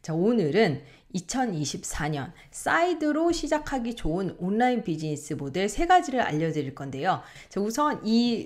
자, 오늘은 2024년 사이드로 시작하기 좋은 온라인 비즈니스 모델 3가지를 알려드릴 건데요. 자, 우선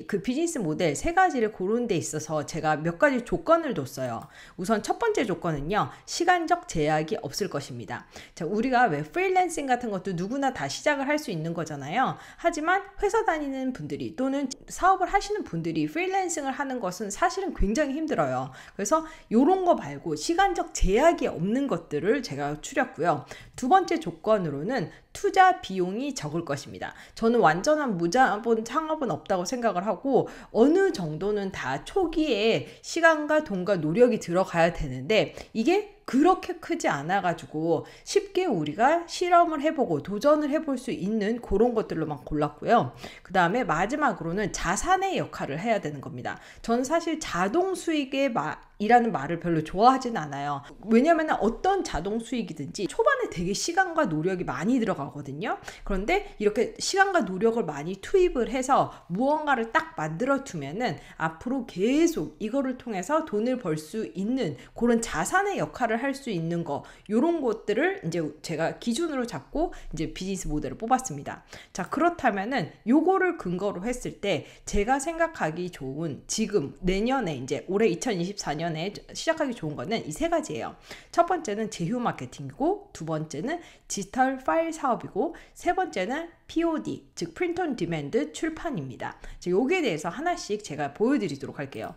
그 비즈니스 모델 3가지를 고르는 데 있어서 제가 몇 가지 조건을 뒀어요. 우선 첫 번째 조건은요, 시간적 제약이 없을 것입니다. 자, 우리가 왜 프리랜싱 같은 것도 누구나 다 시작을 할 수 있는 거잖아요. 하지만 회사 다니는 분들이 또는 사업을 하시는 분들이 프리랜싱을 하는 것은 사실은 굉장히 힘들어요. 그래서 이런 거 말고 시간적 제약이 없는 것들을 제가 추렸고요. 두 번째 조건으로는 투자 비용이 적을 것입니다. 저는 완전한 무자본 창업은 없다고 생각을 하고 어느 정도는 다 초기에 시간과 돈과 노력이 들어가야 되는데 이게 그렇게 크지 않아 가지고 쉽게 우리가 실험을 해보고 도전을 해볼 수 있는 그런 것들로만 골랐고요. 그 다음에 마지막으로는 자산의 역할을 해야 되는 겁니다. 저는 사실 자동 수익의 이라는 말을 별로 좋아하진 않아요. 왜냐면 어떤 자동 수익이든지 초반에 되게 시간과 노력이 많이 들어가거든요. 그런데 이렇게 시간과 노력을 많이 투입을 해서 무언가를 딱 만들어 두면은 앞으로 계속 이거를 통해서 돈을 벌 수 있는 그런 자산의 역할을 할 수 있는 거, 요런 것들을 이제 제가 기준으로 잡고 이제 비즈니스 모델을 뽑았습니다. 자, 그렇다면은 요거를 근거로 했을 때 제가 생각하기 좋은 지금 내년에 이제 올해 2024년에 시작하기 좋은 거는 이 3가지예요. 첫 번째는 제휴 마케팅이고, 두 번째는 디지털 파일 사업이고, 세 번째는 POD, 즉 프린트 온 디맨드 출판입니다. 자, 여기에 대해서 하나씩 제가 보여드리도록 할게요.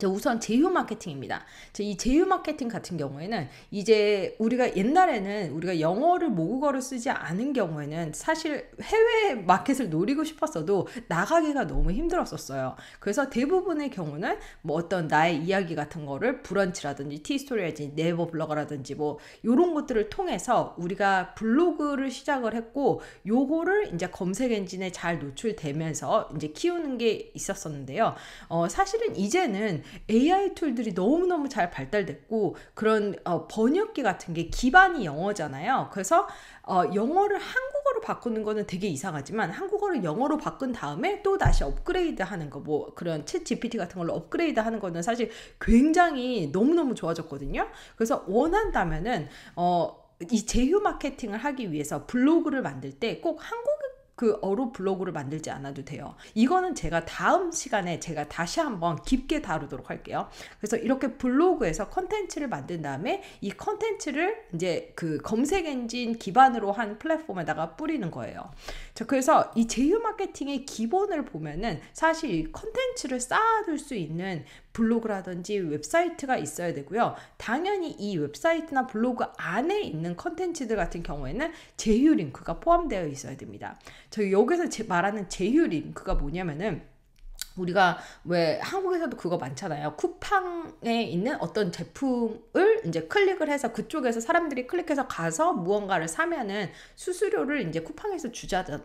우선 제휴 마케팅입니다. 이 제휴 마케팅 같은 경우에는 이제 우리가 옛날에는 우리가 영어를 모국어로 쓰지 않은 경우에는 사실 해외 마켓을 노리고 싶었어도 나가기가 너무 힘들었었어요. 그래서 대부분의 경우는 뭐 어떤 나의 이야기 같은 거를 브런치라든지 티스토리라든지 네이버 블로거라든지 뭐 요런 것들을 통해서 우리가 블로그를 시작을 했고, 요거를 이제 검색 엔진에 잘 노출되면서 이제 키우는 게 있었었는데요. 사실은 이제는 AI 툴들이 너무너무 잘 발달됐고, 그런 번역기 같은 게 기반이 영어잖아요. 그래서 영어를 한국어로 바꾸는 거는 되게 이상하지만 한국어를 영어로 바꾼 다음에 또 다시 업그레이드 하는 거, 뭐 그런 챗 GPT 같은 걸로 업그레이드 하는 거는 사실 굉장히 너무너무 좋아졌거든요. 그래서 원한다면은 이 제휴 마케팅을 하기 위해서 블로그를 만들 때 꼭 어로 블로그를 만들지 않아도 돼요. 이거는 제가 다음 시간에 제가 다시 한번 깊게 다루도록 할게요. 그래서 이렇게 블로그에서 컨텐츠를 만든 다음에 이 컨텐츠를 이제 그 검색 엔진 기반으로 한 플랫폼에다가 뿌리는 거예요. 자, 그래서 이 제휴 마케팅의 기본을 보면은 사실 이 컨텐츠를 쌓아둘 수 있는 블로그라든지 웹사이트가 있어야 되고요. 당연히 이 웹사이트나 블로그 안에 있는 컨텐츠들 같은 경우에는 제휴 링크가 포함되어 있어야 됩니다. 저희 여기서 말하는 제휴 링크가 뭐냐면은 우리가 왜 한국에서도 그거 많잖아요. 쿠팡에 있는 어떤 제품을 이제 클릭을 해서 그쪽에서 사람들이 클릭해서 가서 무언가를 사면은 수수료를 이제 쿠팡에서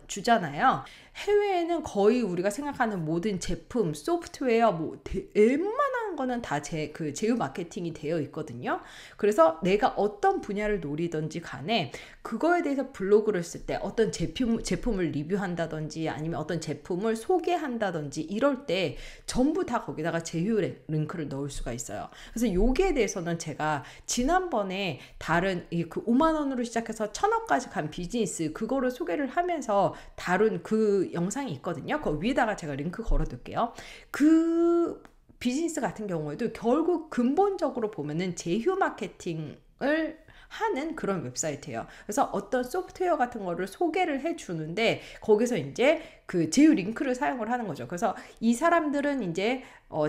주잖아요. 해외에는 거의 우리가 생각하는 모든 제품, 소프트웨어, 뭐 웬만한 거는 다 제휴 마케팅이 되어 있거든요. 그래서 내가 어떤 분야를 노리든지 간에 그거에 대해서 블로그를 쓸 때 어떤 제품을 리뷰한다든지 아니면 어떤 제품을 소개한다든지 이럴 때 전부 다 거기다가 제휴 링크를 넣을 수가 있어요. 그래서 여기에 대해서는 제가 지난번에 다른 그 5만 원으로 시작해서 1,000원까지 간 비즈니스 그거를 소개를 하면서 다룬 그 영상이 있거든요. 그 위에다가 제가 링크 걸어둘게요. 그 비즈니스 같은 경우에도 결국 근본적으로 보면은 제휴 마케팅을 하는 그런 웹사이트예요. 그래서 어떤 소프트웨어 같은 거를 소개를 해주는데 거기서 이제 그 제휴 링크를 사용을 하는 거죠. 그래서 이 사람들은 이제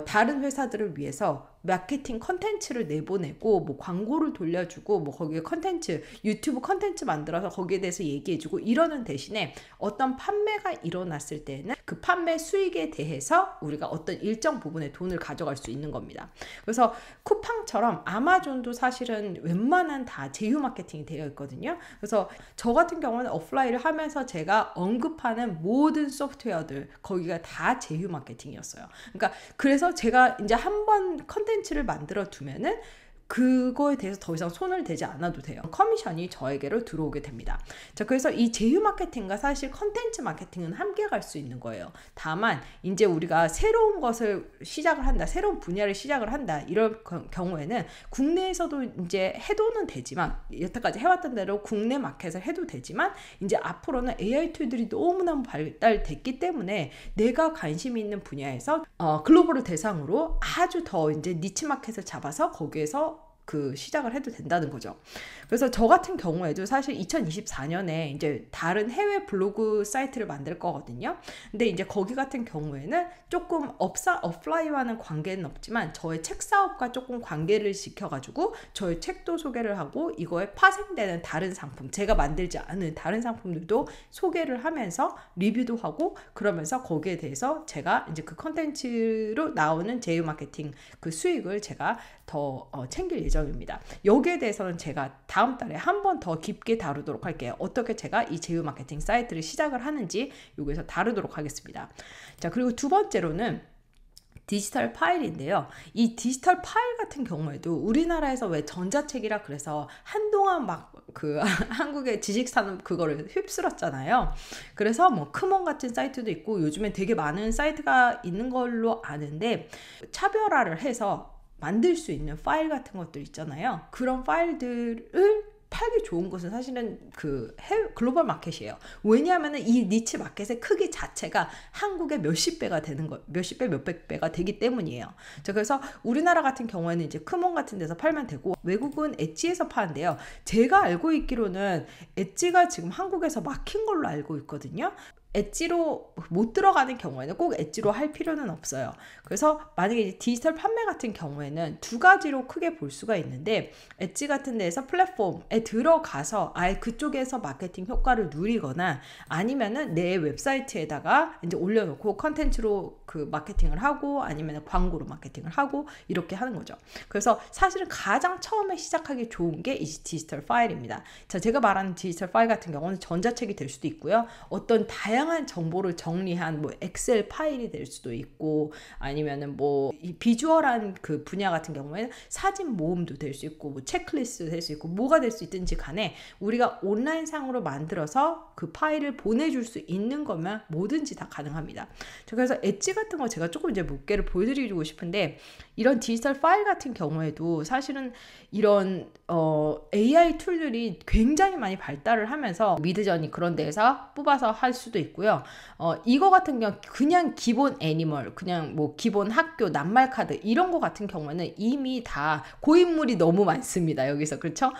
다른 회사들을 위해서 마케팅 컨텐츠를 내보내고 뭐 광고를 돌려주고 뭐 거기에 컨텐츠 유튜브 컨텐츠 만들어서 거기에 대해서 얘기해주고 이러는 대신에 어떤 판매가 일어났을 때는 그 판매 수익에 대해서 우리가 어떤 일정 부분의 돈을 가져갈 수 있는 겁니다. 그래서 쿠팡처럼 아마존도 사실은 웬만한 다 제휴 마케팅이 되어 있거든요. 그래서 저 같은 경우는 오프라인을 하면서 제가 언급하는 모든 소프트웨어들 거기가 다 제휴 마케팅이었어요. 그러니까 그래서 제가 이제 한번 컨텐츠를 만들어 두면은 그거에 대해서 더 이상 손을 대지 않아도 돼요. 커미션이 저에게로 들어오게 됩니다. 자, 그래서 이 제휴 마케팅과 사실 컨텐츠 마케팅은 함께 갈 수 있는 거예요. 다만 이제 우리가 새로운 것을 시작을 한다, 새로운 분야를 시작을 한다, 이런 경우에는 국내에서도 이제 해도는 되지만, 여태까지 해왔던 대로 국내 마켓을 해도 되지만, 이제 앞으로는 AI 툴들이 너무너무 발달됐기 때문에 내가 관심이 있는 분야에서 글로벌을 대상으로 아주 더 이제 니치 마켓을 잡아서 거기에서 그 시작을 해도 된다는 거죠. 그래서 저 같은 경우에도 사실 2024년에 이제 다른 해외 블로그 사이트를 만들 거거든요. 근데 이제 거기 같은 경우에는 조금 업라인과는 관계는 없지만 저의 책 사업과 조금 관계를 지켜가지고 저의 책도 소개를 하고 이거에 파생되는 다른 상품, 제가 만들지 않은 다른 상품들도 소개를 하면서 리뷰도 하고, 그러면서 거기에 대해서 제가 이제 그 컨텐츠로 나오는 제휴 마케팅 그 수익을 제가 더 챙길 예정입니다. 여기에 대해서는 제가 다음 달에 한 번 더 깊게 다루도록 할게요. 어떻게 제가 이 제휴 마케팅 사이트를 시작을 하는지 여기서 다루도록 하겠습니다. 자, 그리고 두 번째로는 디지털 파일인데요. 이 디지털 파일 같은 경우에도 우리나라에서 왜 전자책이라 그래서 한동안 막 그 한국의 지식산업 그거를 휩쓸었잖아요. 그래서 뭐 크몬 같은 사이트도 있고 요즘에 되게 많은 사이트가 있는 걸로 아는데, 차별화를 해서 만들 수 있는 파일 같은 것들 있잖아요. 그런 파일들을 팔기 좋은 것은 사실은 그 글로벌 마켓이에요. 왜냐하면 이 니치 마켓의 크기 자체가 한국의 몇십 배가 되는 거, 몇십 배, 몇백 배가 되기 때문이에요. 자, 그래서 우리나라 같은 경우에는 이제 크몬 같은 데서 팔면 되고, 외국은 엣지에서 파는데요. 제가 알고 있기로는 엣지가 지금 한국에서 막힌 걸로 알고 있거든요. 엣지로 못 들어가는 경우에는 꼭 엣지로 할 필요는 없어요. 그래서 만약에 이제 디지털 판매 같은 경우에는 두 가지로 크게 볼 수가 있는데, 엣지 같은 데에서 플랫폼에 들어가서 아예 그쪽에서 마케팅 효과를 누리거나, 아니면은 내 웹사이트에다가 이제 올려놓고 컨텐츠로 그 마케팅을 하고, 아니면 광고로 마케팅을 하고, 이렇게 하는 거죠. 그래서 사실은 가장 처음에 시작하기 좋은 게 이 디지털 파일입니다. 자, 제가 말하는 디지털 파일 같은 경우는 전자책이 될 수도 있고요. 어떤 다양한 정보를 정리한 뭐 엑셀 파일이 될 수도 있고, 아니면은 뭐 이 비주얼한 그 분야 같은 경우에는 사진 모음도 될 수 있고, 뭐 체크리스트 될 수 있고, 뭐가 될 수 있든지 간에 우리가 온라인상으로 만들어서 그 파일을 보내줄 수 있는 거면 뭐든지 다 가능합니다. 그래서 엣지 같은 거 제가 조금 이제 몇 개를 보여드리고 싶은데, 이런 디지털 파일 같은 경우에도 사실은 이런 AI 툴들이 굉장히 많이 발달을 하면서 미드저니 그런 데에서 뽑아서 할 수도 있고요. 이거 같은 경우 그냥 기본 애니멀, 그냥 뭐 기본 학교, 낱말 카드 이런 거 같은 경우에는 이미 다 고인물이 너무 많습니다. 여기서. 그렇죠?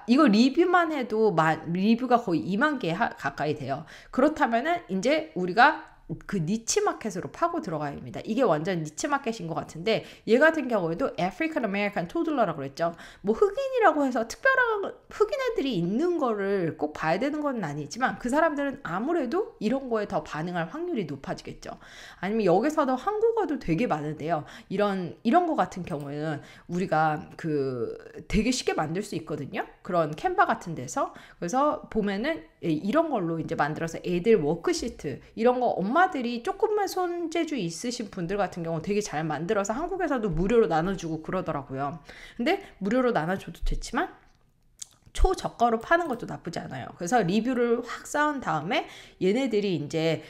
이거 리뷰만 해도 리뷰가 거의 2만 개 가까이 돼요. 그렇다면은 이제 우리가 그 니치 마켓으로 파고 들어가야 합니다. 이게 완전 니치 마켓인 것 같은데, 얘 같은 경우에도 아프리칸 아메리칸 토들러라고 그랬죠. 뭐 흑인이라고 해서 특별한 흑인 애들이 있는 거를 꼭 봐야 되는 건 아니지만, 그 사람들은 아무래도 이런 거에 더 반응할 확률이 높아지겠죠. 아니면 여기서도 한국어도 되게 많은데요. 이런 거 같은 경우에는 우리가 그 되게 쉽게 만들 수 있거든요. 그런 캔바 같은 데서. 그래서 보면은 이런 걸로 이제 만들어서 애들 워크시트 이런 거 엄마들이 조금만 손재주 있으신 분들 같은 경우 되게 잘 만들어서 한국에서도 무료로 나눠주고 그러더라고요. 근데 무료로 나눠줘도 됐지만 초저가로 파는 것도 나쁘지 않아요. 그래서 리뷰를 확 쌓은 다음에 얘네들이 이제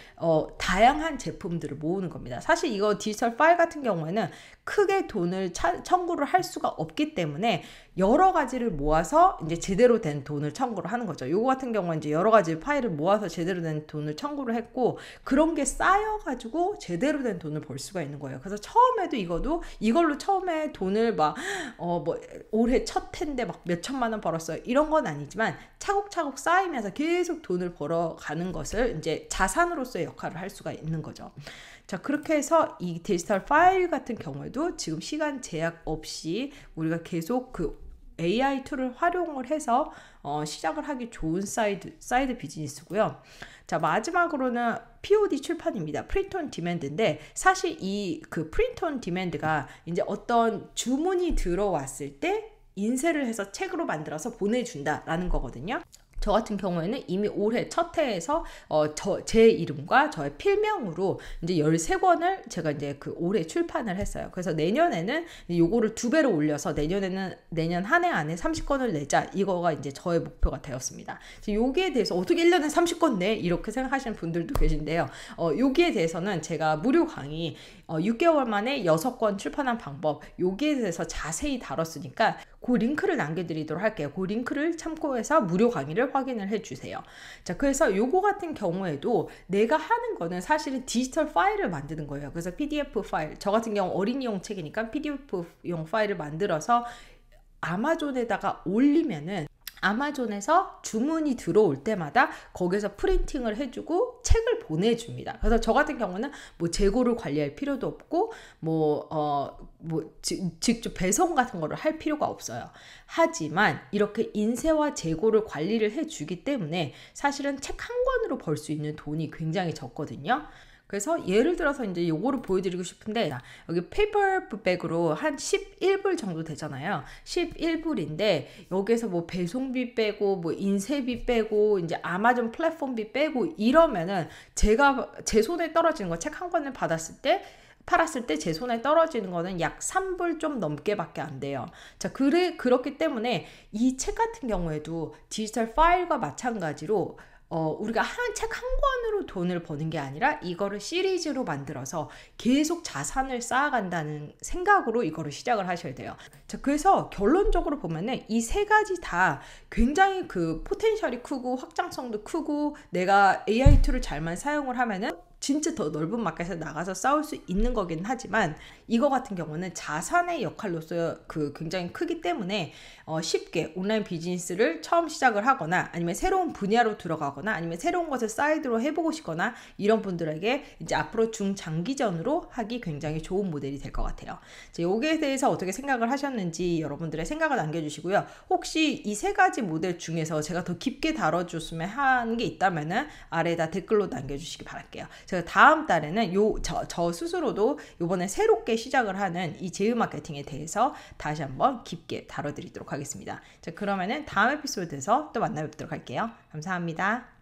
다양한 제품들을 모으는 겁니다. 사실 이거 디지털 파일 같은 경우에는 크게 돈을 청구를 할 수가 없기 때문에 여러 가지를 모아서 이제 제대로 된 돈을 청구를 하는 거죠. 요거 같은 경우는 이제 여러 가지 파일을 모아서 제대로 된 돈을 청구를 했고, 그런 게 쌓여가지고 제대로 된 돈을 벌 수가 있는 거예요. 그래서 처음에도 이걸로 처음에 돈을 막 뭐 올해 첫 해인데 막 몇 천만 원 벌었어요, 이런 건 아니지만 차곡차곡 쌓이면서 계속 돈을 벌어가는 것을 이제 자산으로서의 역할을 할 수가 있는 거죠. 자, 그렇게 해서 이 디지털 파일 같은 경우에도 지금 시간 제약 없이 우리가 계속 그 AI 툴을 활용을 해서 시작을 하기 좋은 사이드 비즈니스고요. 자, 마지막으로는 POD 출판입니다. 프린트 온 디맨드인데, 사실 이 그 프린트 온 디맨드가 이제 어떤 주문이 들어왔을 때 인쇄를 해서 책으로 만들어서 보내준다라는 거거든요. 저 같은 경우에는 이미 올해 첫 해에서 제 이름과 저의 필명으로 이제 13권을 제가 이제 그 올해 출판을 했어요. 그래서 내년에는 요거를 2배로 올려서 내년 한 해 안에 30권을 내자. 이거가 이제 저의 목표가 되었습니다. 여기에 대해서 어떻게 1년에 30권 내? 이렇게 생각하시는 분들도 계신데요. 여기에 대해서는 제가 무료 강의 6개월 만에 6권 출판한 방법, 여기에 대해서 자세히 다뤘으니까 그 링크를 남겨드리도록 할게요. 그 링크를 참고해서 무료 강의를 확인을 해주세요. 자, 그래서 요거 같은 경우에도 내가 하는 거는 사실은 디지털 파일을 만드는 거예요. 그래서 PDF 파일, 저 같은 경우 어린이용 책이니까 PDF용 파일을 만들어서 아마존에다가 올리면은 아마존에서 주문이 들어올 때마다 거기서 프린팅을 해주고 책을 보내줍니다. 그래서 저 같은 경우는 뭐 재고를 관리할 필요도 없고 직접 배송 같은 거를 할 필요가 없어요. 하지만 이렇게 인쇄와 재고를 관리를 해주기 때문에 사실은 책 한 권으로 벌 수 있는 돈이 굉장히 적거든요. 그래서 예를 들어서 이제 요거를 보여드리고 싶은데, 여기 페이퍼백으로 한 11불 정도 되잖아요. 11불인데 여기에서 뭐 배송비 빼고 뭐 인쇄비 빼고 이제 아마존 플랫폼비 빼고 이러면은 제가 제 손에 떨어지는 거, 책 한 권을 팔았을 때 제 손에 떨어지는 거는 약 3불 좀 넘게밖에 안 돼요. 자, 그렇기 때문에 이 책 같은 경우에도 디지털 파일과 마찬가지로 우리가 책 한 권으로 돈을 버는 게 아니라 이거를 시리즈로 만들어서 계속 자산을 쌓아간다는 생각으로 이거를 시작을 하셔야 돼요. 자, 그래서 결론적으로 보면은 이 세 가지 다 굉장히 그 포텐셜이 크고 확장성도 크고 내가 AI 툴을 잘만 사용을 하면은 진짜 더 넓은 마켓에 나가서 싸울 수 있는 거긴 하지만 이거 같은 경우는 자산의 역할로서 굉장히 크기 때문에 쉽게 온라인 비즈니스를 처음 시작을 하거나 아니면 새로운 분야로 들어가거나 아니면 새로운 것을 사이드로 해보고 싶거나 이런 분들에게 이제 앞으로 중장기전으로 하기 굉장히 좋은 모델이 될 것 같아요. 여기에 대해서 어떻게 생각을 하셨는지 여러분들의 생각을 남겨주시고요. 혹시 이 세 가지 모델 중에서 제가 더 깊게 다뤄줬으면 하는 게 있다면은 아래에다 댓글로 남겨주시기 바랄게요. 제가 다음 달에는 저 스스로도 이번에 새롭게 시작을 하는 이 제휴 마케팅에 대해서 다시 한번 깊게 다뤄드리도록 하겠습니다. 자, 그러면은 다음 에피소드에서 또 만나뵙도록 할게요. 감사합니다.